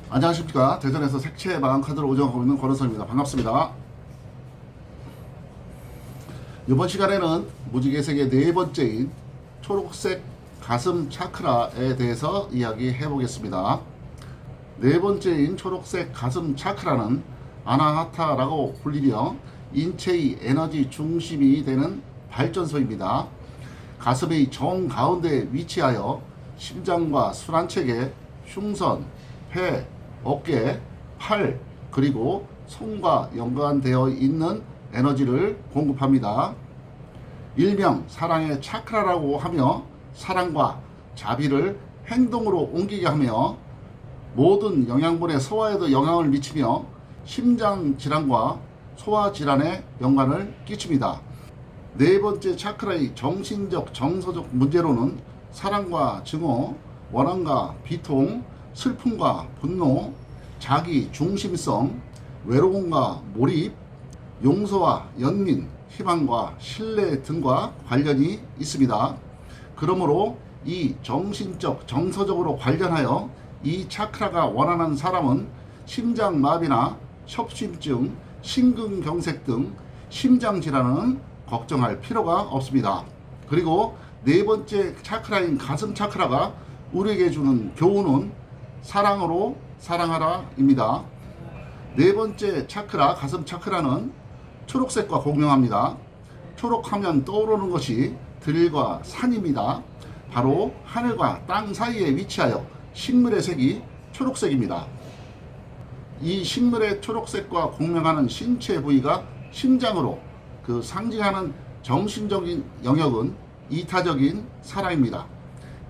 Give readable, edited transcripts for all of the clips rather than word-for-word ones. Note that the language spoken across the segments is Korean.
안녕하십니까. 대전에서 색채 마감 카드를 오정하고 있는 권은선입니다. 반갑습니다. 이번 시간에는 무지개색의 네 번째인 초록색 가슴 차크라에 대해서 이야기해 보겠습니다. 네 번째인 초록색 가슴 차크라는 아나하타라고 불리며 인체의 에너지 중심이 되는 발전소입니다. 가슴의 정가운데 위치하여 심장과 순환체계, 흉선, 폐, 어깨, 팔, 그리고 손과 연관되어 있는 에너지를 공급합니다. 일명 사랑의 차크라라고 하며 사랑과 자비를 행동으로 옮기게 하며 모든 영양분의 소화에도 영향을 미치며 심장 질환과 소화 질환에 연관을 끼칩니다. 네 번째 차크라의 정신적 정서적 문제로는 사랑과 증오, 원한과 비통, 슬픔과 분노, 자기 중심성, 외로움과 몰입, 용서와 연민, 희망과 신뢰 등과 관련이 있습니다. 그러므로 이 정신적 정서적으로 관련하여 이 차크라가 원하는 사람은 심장마비나 협심증, 심근경색 등 심장질환은 걱정할 필요가 없습니다. 그리고 네 번째 차크라인 가슴 차크라가 우리에게 주는 교훈은 사랑으로 사랑하라 입니다. 네 번째 차크라 가슴 차크라는 초록색과 공명합니다. 초록하면 떠오르는 것이 들과 산입니다. 바로 하늘과 땅 사이에 위치하여 식물의 색이 초록색입니다. 이 식물의 초록색과 공명하는 신체 부위가 심장으로 그 상징하는 정신적인 영역은 이타적인 사랑입니다.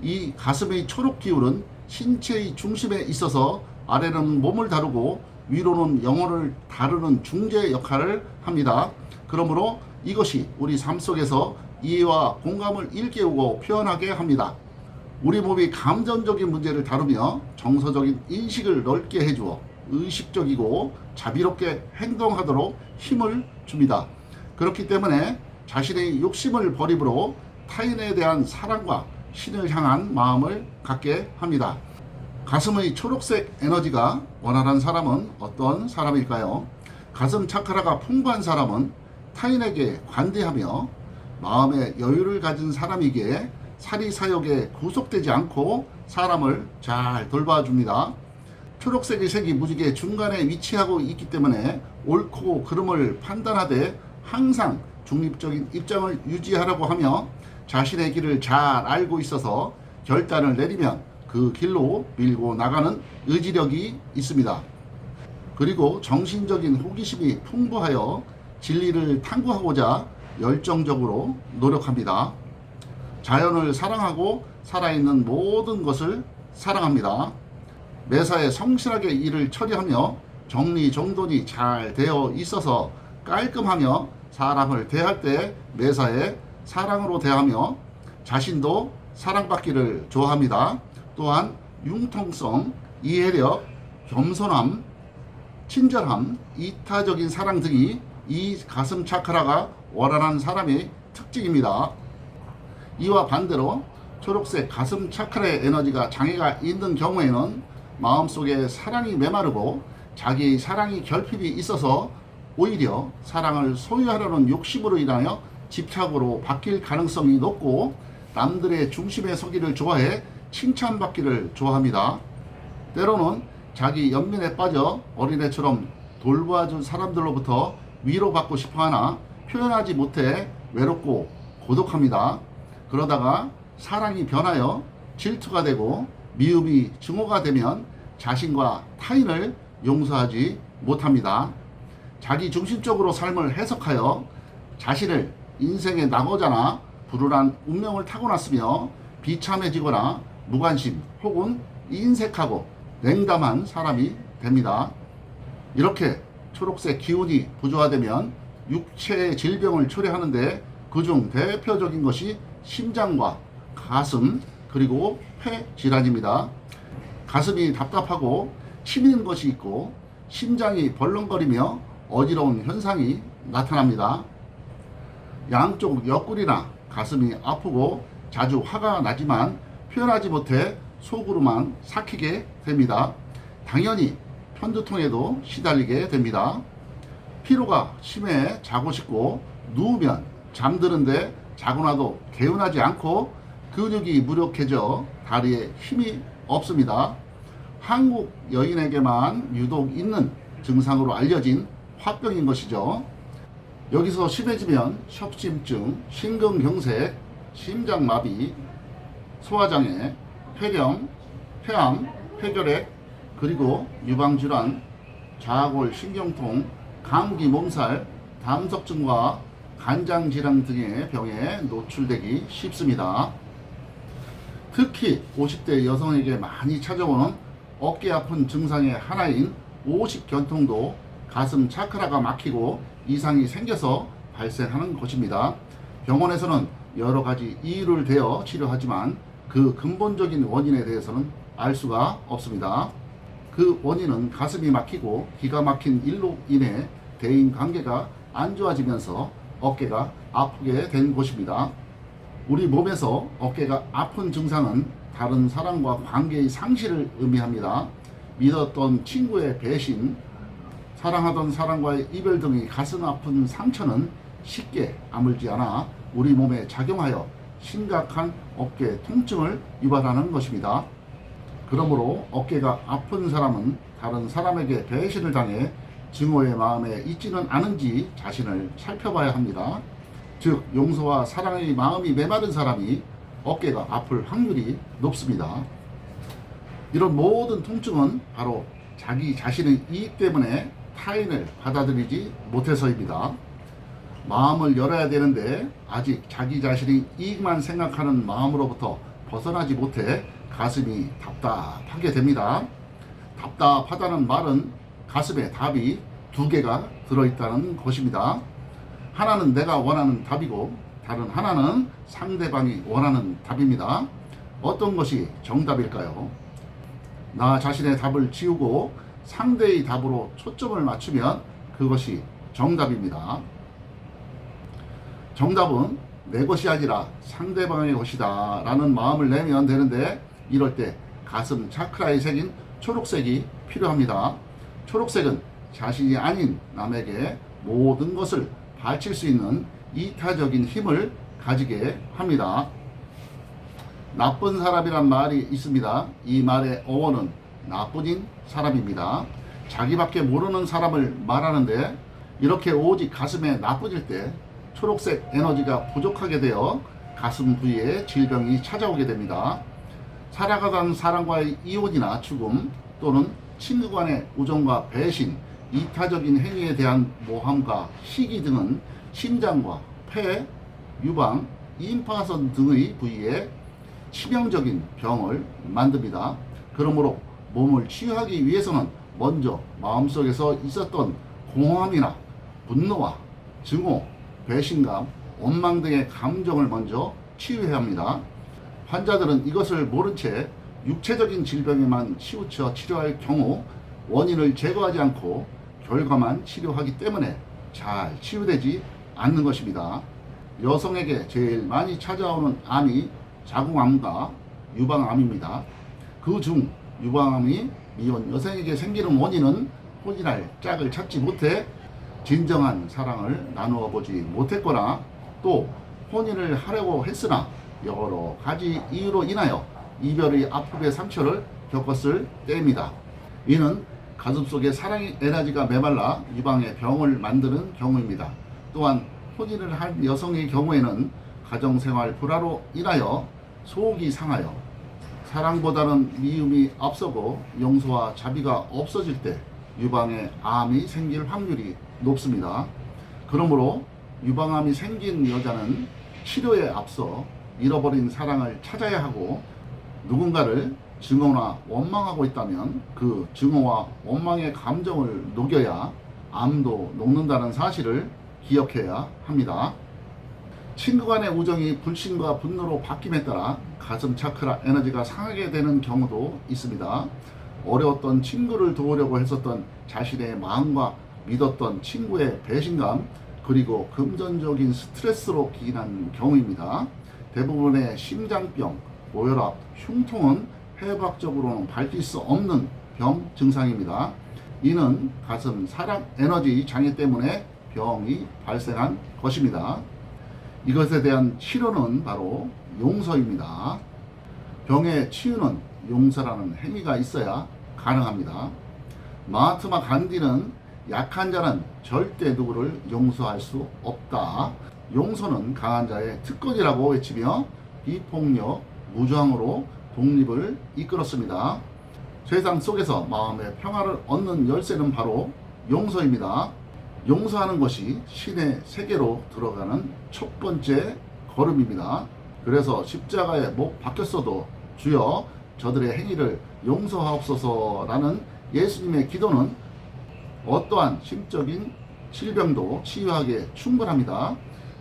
이 가슴의 초록 기울은 신체의 중심에 있어서 아래는 몸을 다루고 위로는 영혼을 다루는 중재 역할을 합니다. 그러므로 이것이 우리 삶 속에서 이해와 공감을 일깨우고 표현하게 합니다. 우리 몸이 감정적인 문제를 다루며 정서적인 인식을 넓게 해주어 의식적이고 자비롭게 행동하도록 힘을 줍니다. 그렇기 때문에 자신의 욕심을 버림으로 타인에 대한 사랑과 신을 향한 마음을 갖게 합니다. 가슴의 초록색 에너지가 원활한 사람은 어떤 사람일까요? 가슴 차크라가 풍부한 사람은 타인에게 관대하며 마음의 여유를 가진 사람이기에 사리사욕에 구속되지 않고 사람을 잘 돌봐줍니다. 초록색의 색이 무지개 중간에 위치하고 있기 때문에 옳고 그름을 판단하되 항상 중립적인 입장을 유지하라고 하며 자신의 길을 잘 알고 있어서 결단을 내리면 그 길로 밀고 나가는 의지력이 있습니다. 그리고 정신적인 호기심이 풍부하여 진리를 탐구하고자 열정적으로 노력합니다. 자연을 사랑하고 살아있는 모든 것을 사랑합니다. 매사에 성실하게 일을 처리하며 정리정돈이 잘 되어 있어서 깔끔하며 사람을 대할 때 매사에 사랑으로 대하며 자신도 사랑받기를 좋아합니다. 또한 융통성, 이해력, 겸손함, 친절함, 이타적인 사랑 등이 이 가슴 차크라가 원활한 사람의 특징입니다. 이와 반대로 초록색 가슴 차크라의 에너지가 장애가 있는 경우에는 마음속에 사랑이 메마르고 자기의 사랑이 결핍이 있어서 오히려 사랑을 소유하려는 욕심으로 인하여 집착으로 바뀔 가능성이 높고 남들의 중심에 서기를 좋아해 칭찬받기를 좋아합니다. 때로는 자기 연민에 빠져 어린애처럼 돌봐준 사람들로부터 위로받고 싶어하나 표현하지 못해 외롭고 고독합니다. 그러다가 사랑이 변하여 질투가 되고 미움이 증오가 되면 자신과 타인을 용서하지 못합니다. 자기 중심적으로 삶을 해석하여 자신을 인생의 낙오자나 불운한 운명을 타고났으며 비참해지거나 무관심 혹은 인색하고 냉담한 사람이 됩니다. 이렇게 초록색 기운이 부조화되면 육체의 질병을 초래하는데 그중 대표적인 것이 심장과 가슴 그리고 폐 질환입니다. 가슴이 답답하고 치미는 것이 있고 심장이 벌렁거리며 어지러운 현상이 나타납니다. 양쪽 옆구리나 가슴이 아프고 자주 화가 나지만 표현하지 못해 속으로만 삭히게 됩니다. 당연히 편두통에도 시달리게 됩니다. 피로가 심해 자고 싶고 누우면 잠드는데 자고 나도 개운하지 않고 근육이 무력해져 다리에 힘이 없습니다. 한국 여인에게만 유독 있는 증상으로 알려진 화병인 것이죠. 여기서 심해지면 협심증, 심근경색, 심장마비, 소화장애, 폐렴, 폐암, 폐결핵, 그리고 유방질환, 좌골 신경통, 감기 몸살, 담석증과 간장질환 등의 병에 노출되기 쉽습니다. 특히 50대 여성에게 많이 찾아오는 어깨 아픈 증상의 하나인 오십견통도 가슴 차크라가 막히고 이상이 생겨서 발생하는 것입니다. 병원에서는 여러 가지 이유를 대어 치료하지만 그 근본적인 원인에 대해서는 알 수가 없습니다. 그 원인은 가슴이 막히고 기가 막힌 일로 인해 대인관계가 안 좋아지면서 어깨가 아프게 된 것입니다. 우리 몸에서 어깨가 아픈 증상은 다른 사람과 관계의 상실을 의미합니다. 믿었던 친구의 배신, 사랑하던 사람과의 이별 등의 가슴 아픈 상처는 쉽게 아물지 않아 우리 몸에 작용하여 심각한 어깨 통증을 유발하는 것입니다. 그러므로 어깨가 아픈 사람은 다른 사람에게 배신을 당해 증오의 마음에 있지는 않은지 자신을 살펴봐야 합니다. 즉 용서와 사랑의 마음이 메마른 사람이 어깨가 아플 확률이 높습니다. 이런 모든 통증은 바로 자기 자신의 이익 때문에 타인을 받아들이지 못해서입니다. 마음을 열어야 되는데 아직 자기 자신의 이익만 생각하는 마음으로부터 벗어나지 못해 가슴이 답답하게 됩니다. 답답하다는 말은 가슴에 답이 두 개가 들어있다는 것입니다. 하나는 내가 원하는 답이고 다른 하나는 상대방이 원하는 답입니다. 어떤 것이 정답일까요? 나 자신의 답을 지우고 상대의 답으로 초점을 맞추면 그것이 정답입니다. 정답은 내 것이 아니라 상대방의 것이다 라는 마음을 내면 되는데 이럴 때 가슴 차크라에 새긴 초록색이 필요합니다. 초록색은 자신이 아닌 남에게 모든 것을 바칠 수 있는 이타적인 힘을 가지게 합니다. 나쁜 사람이란 말이 있습니다. 이 말의 어원은 나뿐인 사람입니다. 자기밖에 모르는 사람을 말하는데 이렇게 오직 가슴에 나쁘질 때 초록색 에너지가 부족하게 되어 가슴 부위에 질병이 찾아오게 됩니다. 살아가던 사람과의 이혼이나 죽음 또는 친구 간의 우정과 배신, 이타적인 행위에 대한 모함과 시기 등은 심장과 폐, 유방, 임파선 등의 부위에 치명적인 병을 만듭니다. 그러므로 몸을 치유하기 위해서는 먼저 마음속에서 있었던 공허함이나 분노와 증오, 배신감, 원망 등의 감정을 먼저 치유해야 합니다. 환자들은 이것을 모른 채 육체적인 질병에만 치우쳐 치료할 경우 원인을 제거하지 않고 결과만 치료하기 때문에 잘 치유되지 않는 것입니다. 여성에게 제일 많이 찾아오는 암이 자궁암과 유방암입니다. 그중 유방암이 미혼 여성에게 생기는 원인은 혼인할 짝을 찾지 못해 진정한 사랑을 나누어 보지 못했거나 또 혼인을 하려고 했으나 여러 가지 이유로 인하여 이별의 아픔의 상처를 겪었을 때입니다. 이는 가슴속에 사랑의 에너지가 메말라 유방의 병을 만드는 경우입니다. 또한 혼인을 한 여성의 경우에는 가정생활 불화로 인하여 속이 상하여 사랑보다는 미움이 앞서고 용서와 자비가 없어질 때 유방에 암이 생길 확률이 높습니다. 그러므로 유방암이 생긴 여자는 치료에 앞서 잃어버린 사랑을 찾아야 하고 누군가를 증오나 원망하고 있다면 그 증오와 원망의 감정을 녹여야 암도 녹는다는 사실을 기억해야 합니다. 친구 간의 우정이 불신과 분노로 바뀜에 따라 가슴 차크라 에너지가 상하게 되는 경우도 있습니다. 어려웠던 친구를 도우려고 했었던 자신의 마음과 믿었던 친구의 배신감 그리고 금전적인 스트레스로 기인한 경우입니다. 대부분의 심장병, 고혈압, 흉통은 해부학적으로는 밝힐 수 없는 병 증상입니다. 이는 가슴 사랑 에너지 장애 때문에 병이 발생한 것입니다. 이것에 대한 치료는 바로 용서입니다. 병의 치유는 용서라는 행위가 있어야 가능합니다. 마하트마 간디는 약한 자는 절대 누구를 용서할 수 없다. 용서는 강한 자의 특권이라고 외치며 비폭력, 무저항으로 독립을 이끌었습니다. 세상 속에서 마음의 평화를 얻는 열쇠는 바로 용서입니다. 용서하는 것이 신의 세계로 들어가는 첫 번째 걸음입니다. 그래서 십자가에 못 박혔어도 주여 저들의 행위를 용서하옵소서라는 예수님의 기도는 어떠한 심적인 질병도 치유하기에 충분합니다.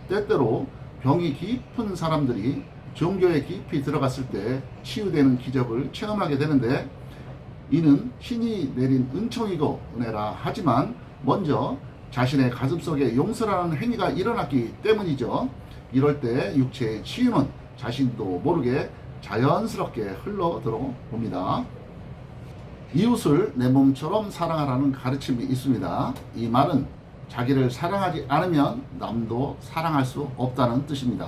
때때로 병이 깊은 사람들이 종교에 깊이 들어갔을 때 치유되는 기적을 체험하게 되는데 이는 신이 내린 은총이고 은혜라 하지만 먼저 자신의 가슴속에 용서라는 행위가 일어났기 때문이죠. 이럴 때 육체의 치유는 자신도 모르게 자연스럽게 흘러 들어옵니다. 이웃을 내 몸처럼 사랑하라는 가르침이 있습니다. 이 말은 자기를 사랑하지 않으면 남도 사랑할 수 없다는 뜻입니다.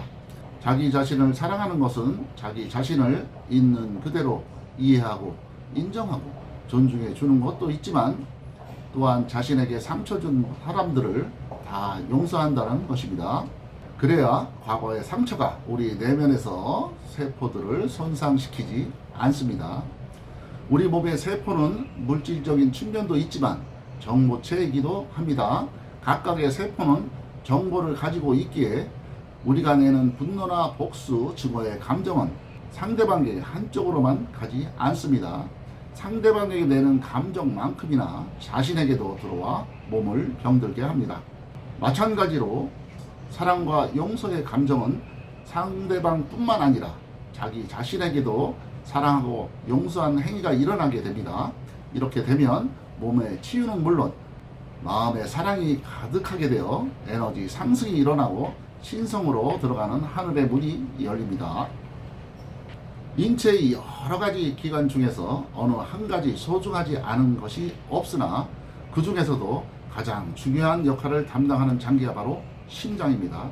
자기 자신을 사랑하는 것은 자기 자신을 있는 그대로 이해하고 인정하고 존중해 주는 것도 있지만 또한 자신에게 상처 준 사람들을 다 용서한다는 것입니다. 그래야 과거의 상처가 우리 내면에서 세포들을 손상시키지 않습니다. 우리 몸의 세포는 물질적인 측면도 있지만 정보체이기도 합니다. 각각의 세포는 정보를 가지고 있기에 우리가 내는 분노나 복수, 증오의 감정은 상대방에게 한쪽으로만 가지 않습니다. 상대방에게 내는 감정만큼이나 자신에게도 들어와 몸을 병들게 합니다. 마찬가지로 사랑과 용서의 감정은 상대방뿐만 아니라 자기 자신에게도 사랑하고 용서하는 행위가 일어나게 됩니다. 이렇게 되면 몸의 치유는 물론 마음의 사랑이 가득하게 되어 에너지 상승이 일어나고 신성으로 들어가는 하늘의 문이 열립니다. 인체의 여러 가지 기관 중에서 어느 한 가지 소중하지 않은 것이 없으나 그 중에서도 가장 중요한 역할을 담당하는 장기가 바로 심장입니다.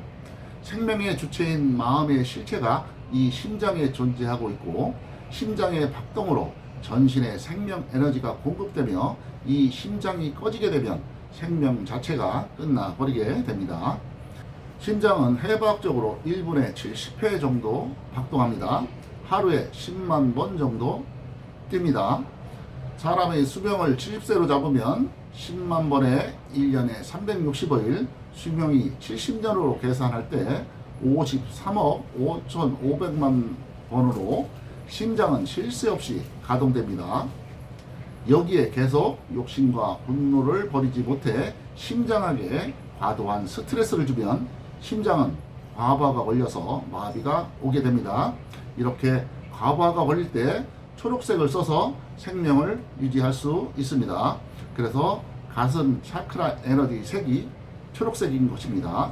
생명의 주체인 마음의 실체가 이 심장에 존재하고 있고 심장의 박동으로 전신의 생명 에너지가 공급되며 이 심장이 꺼지게 되면 생명 자체가 끝나버리게 됩니다. 심장은 해부학적으로 1분에 70회 정도 박동합니다. 하루에 10만 번 정도 뜁니다. 사람의 수명을 70세로 잡으면 10만 번에 1년에 365일, 수명이 70년으로 계산할 때 53억 5,500만 번으로 심장은 쉴 새 없이 가동됩니다. 여기에 계속 욕심과 분노를 버리지 못해 심장에게 과도한 스트레스를 주면 심장은 과부하가 걸려서 마비가 오게 됩니다. 이렇게 과부하가 걸릴 때 초록색을 써서 생명을 유지할 수 있습니다. 그래서 가슴 차크라 에너지 색이 초록색인 것입니다.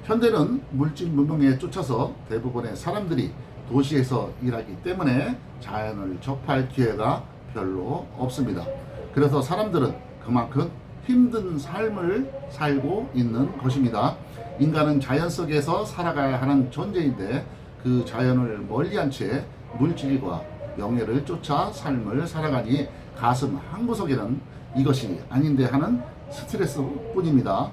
현대는 물질 문명에 쫓아서 대부분의 사람들이 도시에서 일하기 때문에 자연을 접할 기회가 별로 없습니다. 그래서 사람들은 그만큼 힘든 삶을 살고 있는 것입니다. 인간은 자연 속에서 살아가야 하는 존재인데 그 자연을 멀리한 채 물질과 명예를 쫓아 삶을 살아가니 가슴 한구석에는 이것이 아닌데 하는 스트레스뿐입니다.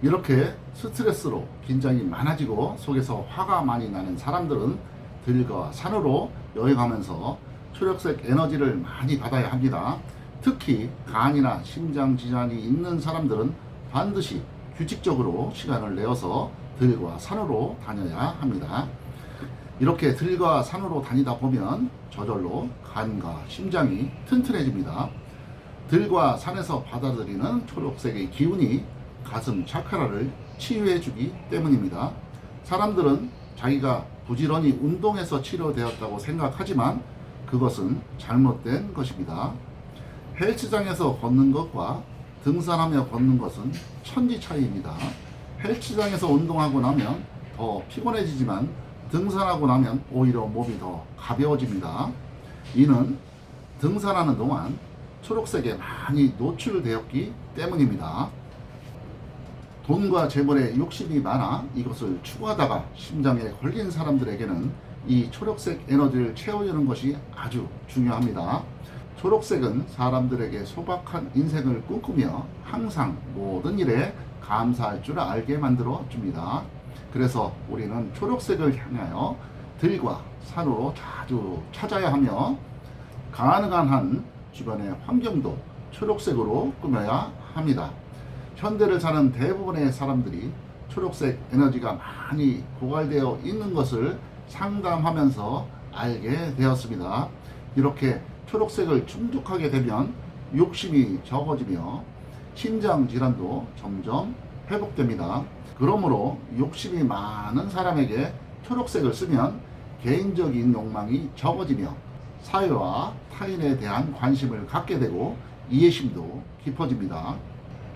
이렇게 스트레스로 긴장이 많아지고 속에서 화가 많이 나는 사람들은 들과 산으로 여행하면서 초록색 에너지를 많이 받아야 합니다. 특히 간이나 심장 질환이 있는 사람들은 반드시 규칙적으로 시간을 내어서 들과 산으로 다녀야 합니다. 이렇게 들과 산으로 다니다 보면 저절로 간과 심장이 튼튼해집니다. 들과 산에서 받아들이는 초록색의 기운이 가슴 차크라를 치유해 주기 때문입니다. 사람들은 자기가 부지런히 운동해서 치료되었다고 생각하지만 그것은 잘못된 것입니다. 헬스장에서 걷는 것과 등산하며 걷는 것은 천지 차이입니다. 헬스장에서 운동하고 나면 더 피곤해지지만 등산하고 나면 오히려 몸이 더 가벼워집니다. 이는 등산하는 동안 초록색에 많이 노출되었기 때문입니다. 돈과 재물에 욕심이 많아 이것을 추구하다가 심장에 걸린 사람들에게는 이 초록색 에너지를 채워주는 것이 아주 중요합니다. 초록색은 사람들에게 소박한 인생을 꿈꾸며 항상 모든 일에 감사할 줄 알게 만들어 줍니다. 그래서 우리는 초록색을 향하여 들과 산으로 자주 찾아야 하며 가능한 한 주변의 환경도 초록색으로 꾸며야 합니다. 현대를 사는 대부분의 사람들이 초록색 에너지가 많이 고갈되어 있는 것을 상담하면서 알게 되었습니다. 이렇게 초록색을 충족하게 되면 욕심이 적어지며 심장 질환도 점점 회복됩니다. 그러므로 욕심이 많은 사람에게 초록색을 쓰면 개인적인 욕망이 적어지며 사회와 타인에 대한 관심을 갖게 되고 이해심도 깊어집니다.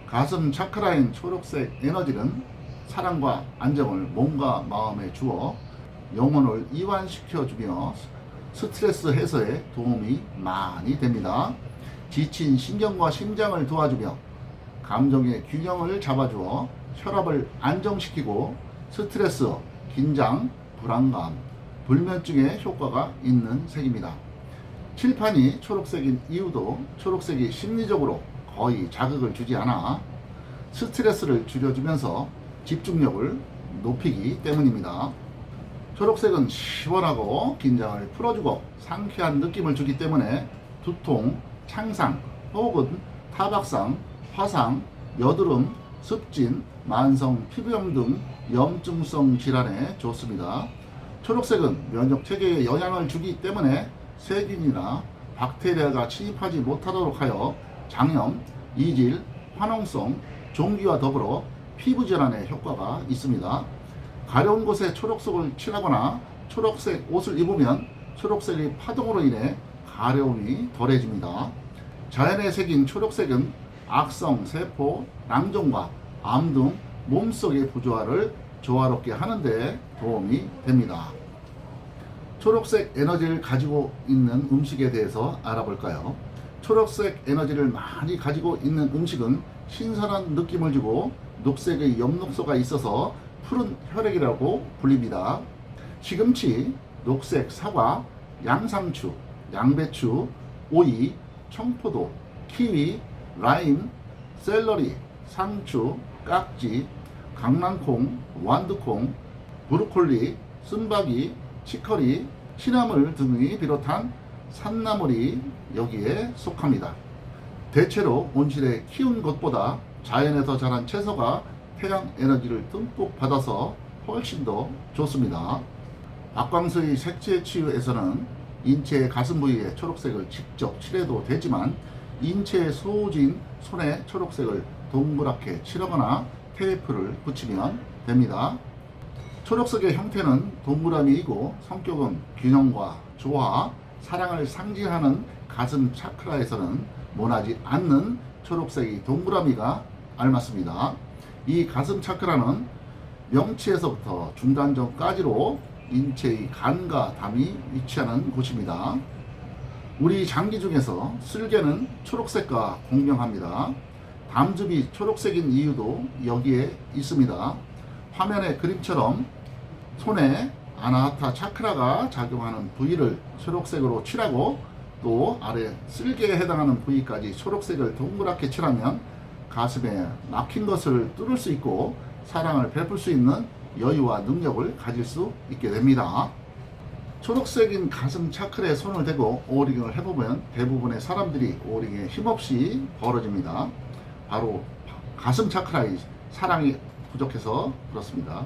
가슴 차크라인 초록색 에너지는 사랑과 안정을 몸과 마음에 주어 영혼을 이완시켜주며 스트레스 해소에 도움이 많이 됩니다. 지친 신경과 심장을 도와주며 감정의 균형을 잡아주어 혈압을 안정시키고 스트레스, 긴장, 불안감, 불면증에 효과가 있는 색입니다. 칠판이 초록색인 이유도 초록색이 심리적으로 거의 자극을 주지 않아 스트레스를 줄여주면서 집중력을 높이기 때문입니다. 초록색은 시원하고 긴장을 풀어주고 상쾌한 느낌을 주기 때문에 두통, 창상, 혹은 타박상, 화상, 여드름, 습진, 만성 피부염 등 염증성 질환에 좋습니다. 초록색은 면역 체계에 영향을 주기 때문에 세균이나 박테리아가 침입하지 못하도록 하여 장염, 이질, 화농성, 종기와 더불어 피부 질환에 효과가 있습니다. 가려운 곳에 초록색을 칠하거나 초록색 옷을 입으면 초록색의 파동으로 인해 가려움이 덜해집니다. 자연의 색인 초록색은 악성, 세포, 낭종과 암 등 몸속의 부조화를 조화롭게 하는 데 도움이 됩니다. 초록색 에너지를 가지고 있는 음식에 대해서 알아볼까요? 초록색 에너지를 많이 가지고 있는 음식은 신선한 느낌을 주고 녹색의 엽록소가 있어서 푸른 혈액이라고 불립니다. 시금치, 녹색 사과, 양상추, 양배추, 오이, 청포도, 키위, 라임, 샐러리, 상추, 깍지, 강낭콩, 완두콩, 브로콜리, 쓴바기, 치커리, 시나물 등이 비롯한 산나물이 여기에 속합니다. 대체로 온실에 키운 것보다 자연에서 자란 채소가 태양 에너지를 듬뿍 받아서 훨씬 더 좋습니다. 박광수의 색채 치유에서는 인체의 가슴 부위에 초록색을 직접 칠해도 되지만 인체의 소진 손에 초록색을 동그랗게 칠하거나 테이프를 붙이면 됩니다. 초록색의 형태는 동그라미이고 성격은 균형과 조화, 사랑을 상징하는 가슴 차크라에서는 모나지 않는 초록색의 동그라미가 알맞습니다. 이 가슴 차크라는 명치에서부터 중단점까지로 인체의 간과 담이 위치하는 곳입니다. 우리 장기 중에서 쓸개는 초록색과 공명합니다. 담즙이 초록색인 이유도 여기에 있습니다. 화면의 그림처럼 손에 아나하타 차크라가 작용하는 부위를 초록색으로 칠하고 또 아래 쓸개에 해당하는 부위까지 초록색을 동그랗게 칠하면 가슴에 막힌 것을 뚫을 수 있고 사랑을 베풀 수 있는 여유와 능력을 가질 수 있게 됩니다. 초록색인 가슴 차크라에 손을 대고 오링을 해보면 대부분의 사람들이 오링에 힘없이 벌어집니다. 바로 가슴 차크라의 사랑이 부족해서 그렇습니다.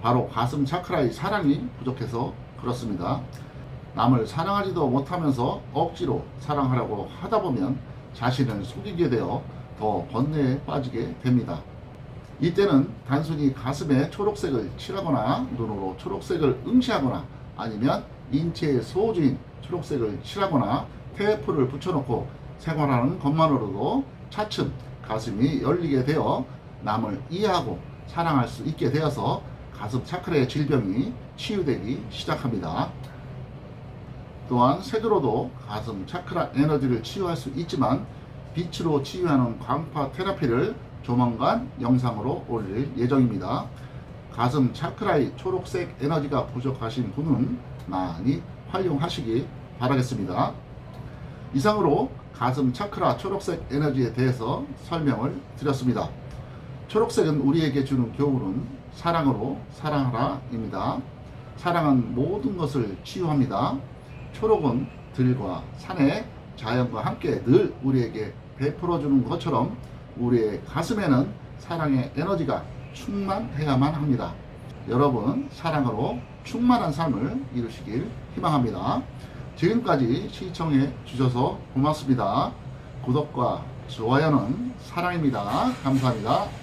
바로 가슴 차크라의 사랑이 부족해서 그렇습니다. 남을 사랑하지도 못하면서 억지로 사랑하려고 하다 보면 자신을 속이게 되어 더 번뇌에 빠지게 됩니다. 이때는 단순히 가슴에 초록색을 칠하거나 눈으로 초록색을 응시하거나 아니면 인체의 소주인 초록색을 칠하거나 테이프를 붙여놓고 생활하는 것만으로도 차츰 가슴이 열리게 되어 남을 이해하고 사랑할 수 있게 되어서 가슴 차크라의 질병이 치유되기 시작합니다. 또한 색으로도 가슴 차크라 에너지를 치유할 수 있지만 빛으로 치유하는 광파 테라피를 조만간 영상으로 올릴 예정입니다. 가슴 차크라의 초록색 에너지가 부족하신 분은 많이 활용하시기 바라겠습니다. 이상으로 가슴 차크라 초록색 에너지에 대해서 설명을 드렸습니다. 초록색은 우리에게 주는 교훈은 사랑으로 사랑하라입니다. 사랑은 모든 것을 치유합니다. 초록은 들과 산의 자연과 함께 늘 우리에게 베풀어주는 것처럼 우리의 가슴에는 사랑의 에너지가 충만해야만 합니다. 여러분 사랑으로 충만한 삶을 이루시길 희망합니다. 지금까지 시청해 주셔서 고맙습니다. 구독과 좋아요는 사랑입니다. 감사합니다.